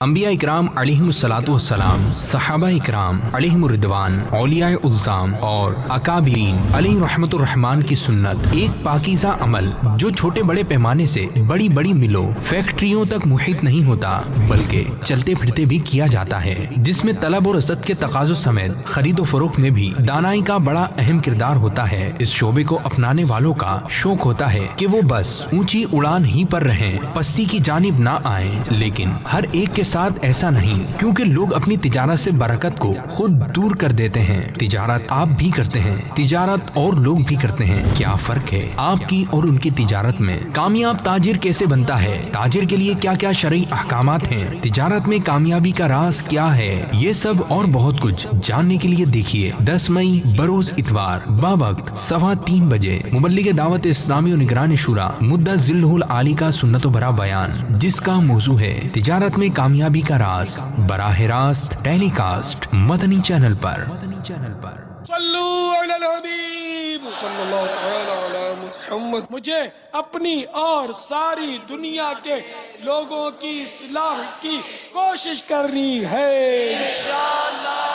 انبیاء اکرام علیہمُ السلام، صحابہ اکرام علیہم رضوان، اولیاء اعظام اور اکابرین علیہ رحمت الرحمن کی سنت ایک پاکیزہ عمل جو چھوٹے بڑے پیمانے سے بڑی بڑی ملوں، فیکٹریوں تک محیط نہیں ہوتا بلکہ چلتے پھرتے بھی کیا جاتا ہے، جس میں طلب و رسد کے تقاضوں سمیت خرید و فروخت میں بھی دانائی کا بڑا اہم کردار ہوتا ہے۔ اس شعبے کو اپنانے والوں کا شوق ہوتا ہے کہ وہ بس اونچی اڑان ہی پر رہیں، پستی کی جانب نہ آئیں، لیکن ہر ایک کے ساتھ ایسا نہیں، کیونکہ لوگ اپنی تجارت سے برکت کو خود دور کر دیتے ہیں۔ تجارت آپ بھی کرتے ہیں، تجارت اور لوگ بھی کرتے ہیں، کیا فرق ہے آپ کی اور ان کی تجارت میں؟ کامیاب تاجر کیسے بنتا ہے؟ تاجر کے لیے کیا کیا شرعی احکامات ہیں؟ تجارت میں کامیابی کا راز کیا ہے؟ یہ سب اور بہت کچھ جاننے کے لیے دیکھیے 10 مئی بروز اتوار باوقت 3:15 بجے مبلغ دعوت اسلامی و نگران شورا مدت ذلہ العالی کا سنت و برا بیان، جس کا موضوع ہے تجارت میں کامیابی کا راز، براہ راست ٹیلی کاسٹ مدنی چینل پر۔ صلو علی الحبیب صلی اللہ تعالی علی محمد۔ مجھے اپنی اور ساری دنیا کے لوگوں کی اصلاح کی کوشش کرنی ہے انشاءاللہ۔